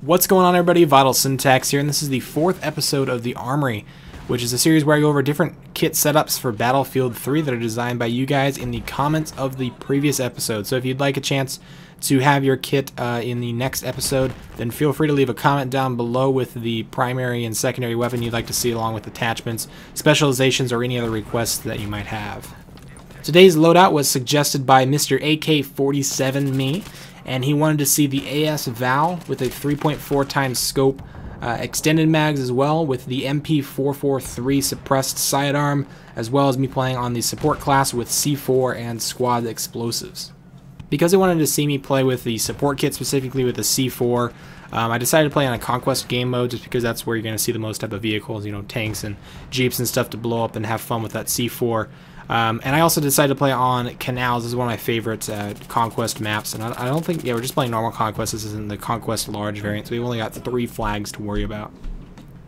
What's going on, everybody? VitalSyntax here, and this is the 4th episode of the Armory, which is a series where I go over different kit setups for Battlefield 3 that are designed by you guys in the comments of the previous episode. So if you'd like a chance to have your kit in the next episode, then feel free to leave a comment down below with the primary and secondary weapon you'd like to see, along with attachments, specializations, or any other requests that you might have. Today's loadout was suggested by Mr. AK47Me, and he wanted to see the AS VAL with a 3.4 times scope, extended mags as well, with the MP443 suppressed sidearm, as well as me playing on the support class with C4 and squad explosives. Because he wanted to see me play with the support kit, specifically with the C4, I decided to play on a conquest game mode just because that's where you're going to see the most type of vehicles, you know, tanks and jeeps and stuff to blow up and have fun with that C4. And I also decided to play on Canals. This is one of my favorite Conquest maps, and I don't think, yeah, we're just playing normal Conquest. This isn't the Conquest large variant, so we've only got 3 flags to worry about.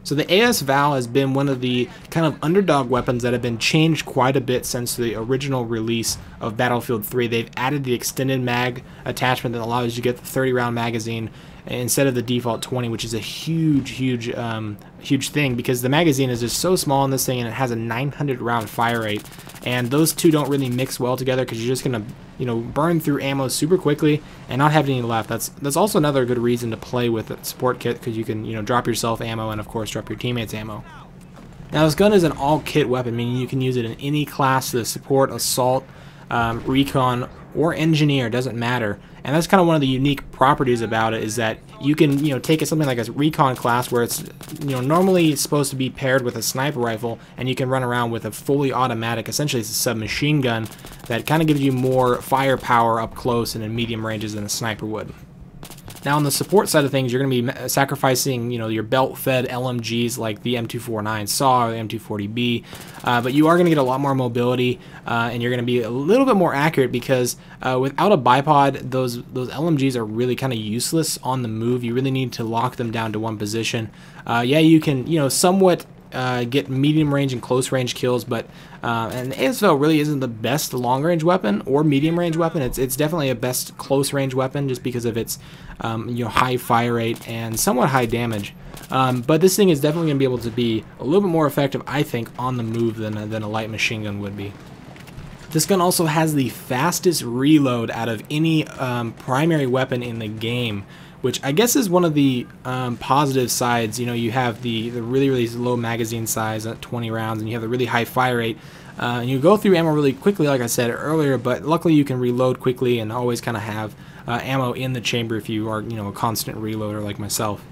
So the AS VAL has been one of the kind of underdog weapons that have been changed quite a bit since the original release of Battlefield 3. They've added the extended mag attachment that allows you to get the 30-round magazine instead of the default 20, which is a huge thing, because the magazine is just so small in this thing, and it has a 900-round fire rate, and those two don't really mix well together because you're just gonna, you know, burn through ammo super quickly and not have any left. That's also another good reason to play with a support kit, because you can, you know, drop yourself ammo and of course drop your teammates ammo. Now, this gun is an all-kit weapon, meaning you can use it in any class: the support, assault, recon, or engineer, doesn't matter. And that's kind of one of the unique properties about it, is that you can, you know, take something like a recon class where it's, you know, normally supposed to be paired with a sniper rifle, and you can run around with a fully automatic, essentially it's a submachine gun that kind of gives you more firepower up close and in medium ranges than a sniper would. Now, on the support side of things, you're going to be sacrificing, you know, your belt-fed LMGs like the M249 SAW or the M240B, but you are going to get a lot more mobility, and you're going to be a little bit more accurate, because without a bipod, those LMGs are really kind of useless on the move. You really need to lock them down to one position. Yeah, you can, you know, somewhat get medium range and close range kills, but and the ASVAL really isn't the best long range weapon or medium range weapon. It's definitely a best close range weapon, just because of its you know, high fire rate and somewhat high damage. But this thing is definitely going to be able to be a little bit more effective, I think, on the move than a light machine gun would be. This gun also has the fastest reload out of any primary weapon in the game, which I guess is one of the positive sides. You know, you have the really low magazine size at 20 rounds, and you have the really high fire rate. And you go through ammo really quickly, like I said earlier, but luckily you can reload quickly and always kind of have ammo in the chamber if you are, you know, a constant reloader like myself.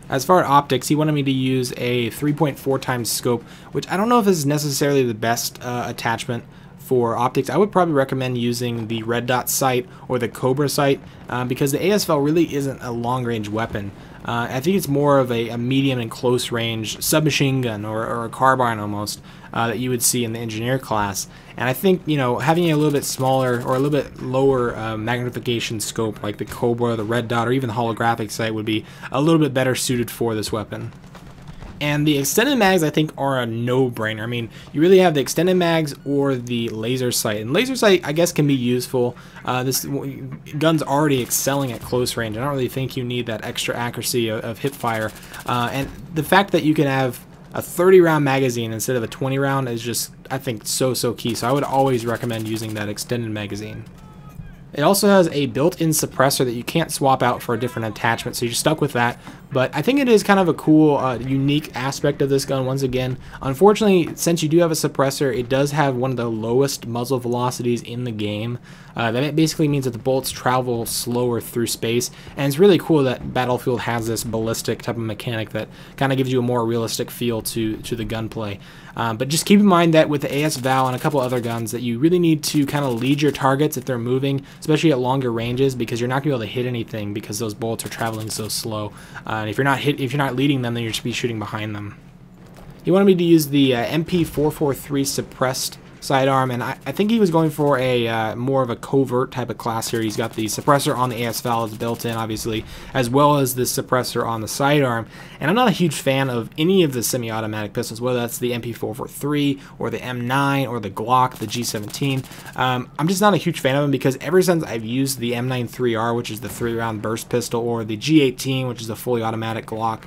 As far as optics, he wanted me to use a 3.4 times scope, which I don't know if this is necessarily the best attachment for optics. I would probably recommend using the red dot sight or the Cobra sight, because the ASVAL really isn't a long range weapon. I think it's more of a medium and close range submachine gun, or a carbine almost, that you would see in the engineer class. And I think, you know, having a little bit smaller or a little bit lower magnification scope like the Cobra, the red dot, or even the holographic sight would be a little bit better suited for this weapon. And the extended mags, I think, are a no-brainer. I mean, you really have the extended mags or the laser sight. And laser sight, I guess, can be useful. This gun's already excelling at close range. I don't really think you need that extra accuracy of hip fire. And the fact that you can have a 30-round magazine instead of a 20-round is just, I think, so key. So I would always recommend using that extended magazine. It also has a built-in suppressor that you can't swap out for a different attachment, so you're stuck with that. But I think it is kind of a cool, unique aspect of this gun once again. Unfortunately, since you do have a suppressor, it does have one of the lowest muzzle velocities in the game. That basically means that the bullets travel slower through space, and it's really cool that Battlefield has this ballistic type of mechanic that kind of gives you a more realistic feel to the gunplay. But just keep in mind that with the AS VAL and a couple other guns, that you really need to kind of lead your targets if they're moving, especially at longer ranges, because you're not going to be able to hit anything because those bullets are traveling so slow. And if you're not leading them, then you're just be shooting behind them. He wanted me to use the MP443 suppressed sidearm, and I think he was going for a more of a covert type of class here. He's got the suppressor on the AS VAL is built in, obviously, as well as the suppressor on the sidearm. And I'm not a huge fan of any of the semi-automatic pistols, whether that's the MP443 or the M9 or the Glock, the G17. I'm just not a huge fan of them because ever since I've used the M93R, which is the 3-round burst pistol, or the G18, which is a fully automatic Glock,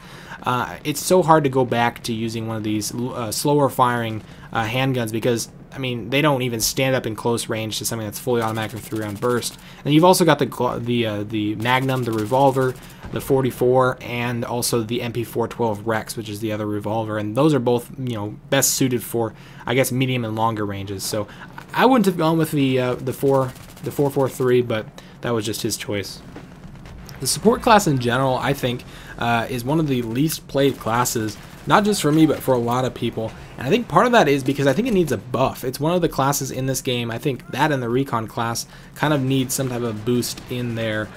it's so hard to go back to using one of these slower firing handguns because, I mean, they don't even stand up in close range to something that's fully automatic or 3-round burst. And you've also got the Magnum, the revolver, the 44, and also the MP412 Rex, which is the other revolver. And those are both, you know, best suited for, I guess, medium and longer ranges. So I wouldn't have gone with the 443, but that was just his choice. The support class in general, I think, is one of the least played classes, not just for me, but for a lot of people. And I think part of that is because I think it needs a buff. It's one of the classes in this game. I think that and the recon class kind of need some type of boost in their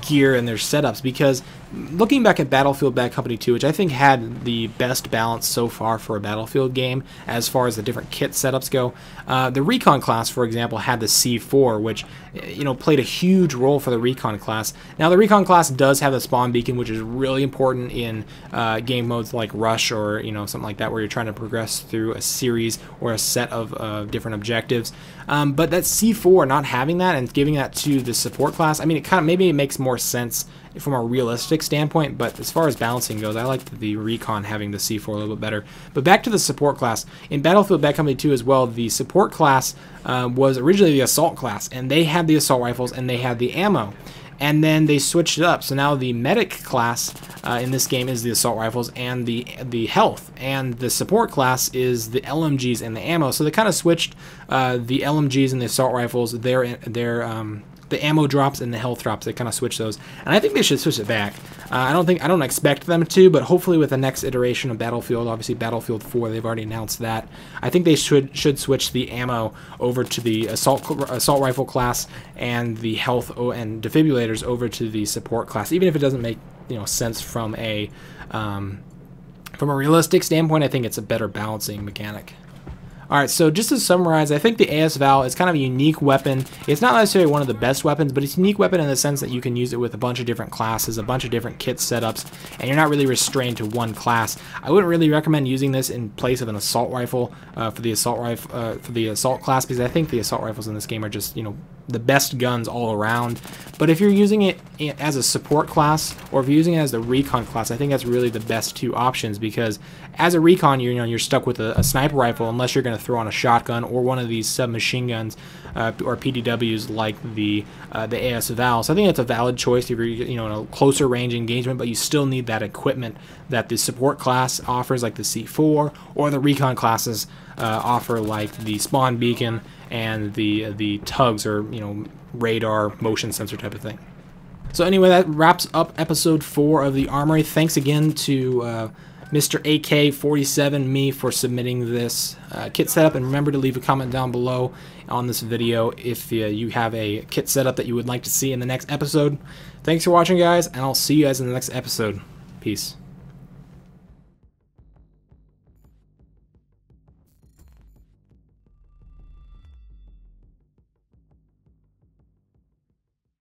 gear and their setups, because looking back at Battlefield Bad Company 2, which I think had the best balance so far for a Battlefield game as far as the different kit setups go, the recon class, for example, had the C4, which, you know, played a huge role for the recon class. Now the recon class does have the spawn beacon, which is really important in game modes like Rush or, you know, something like that, where you're trying to progress through a series or a set of different objectives. But that C4, not having that and giving that to the support class, I mean, it kind of, maybe it makes more sense from a realistic standpoint, but as far as balancing goes, I like the recon having the C4 a little bit better. But back to the support class. In Battlefield Bad Company 2 as well, the support class was originally the assault class, and they had the assault rifles and they had the ammo. And then they switched it up, so now the medic class in this game is the assault rifles and the health, and the support class is the LMGs and the ammo. So they kind of switched the LMGs and the assault rifles, the ammo drops and the health drops. They kind of switch those, and I think they should switch it back. I don't expect them to, but hopefully with the next iteration of Battlefield, obviously Battlefield 4, they've already announced that. I think they should switch the ammo over to the assault rifle class and the health and defibrillators over to the support class, even if it doesn't make, you know, sense from a realistic standpoint. I think it's a better balancing mechanic. Alright, so just to summarize, I think the AS VAL is kind of a unique weapon. It's not necessarily one of the best weapons, but it's a unique weapon in the sense that you can use it with a bunch of different classes, a bunch of different kit setups, and you're not really restrained to one class. I wouldn't really recommend using this in place of an assault rifle for the assault class, because I think the assault rifles in this game are just, you know, the best guns all around. But if you're using it as a support class, or if you're using it as the recon class, I think that's really the best two options, because as a recon, you're stuck with a sniper rifle unless you're going to throw on a shotgun or one of these submachine guns or PDWs like the AS VAL. So I think it's a valid choice if you're, you know, in a closer range engagement, but you still need that equipment that the support class offers, like the C4, or the recon classes offer, like the spawn beacon and the tugs, or, you know, radar motion sensor type of thing. So anyway, that wraps up episode 4 of the Armory. Thanks again to Mr. AK47 me for submitting this kit setup, and remember to leave a comment down below on this video if you have a kit setup that you would like to see in the next episode. Thanks for watching, guys, and I'll see you guys in the next episode. Peace.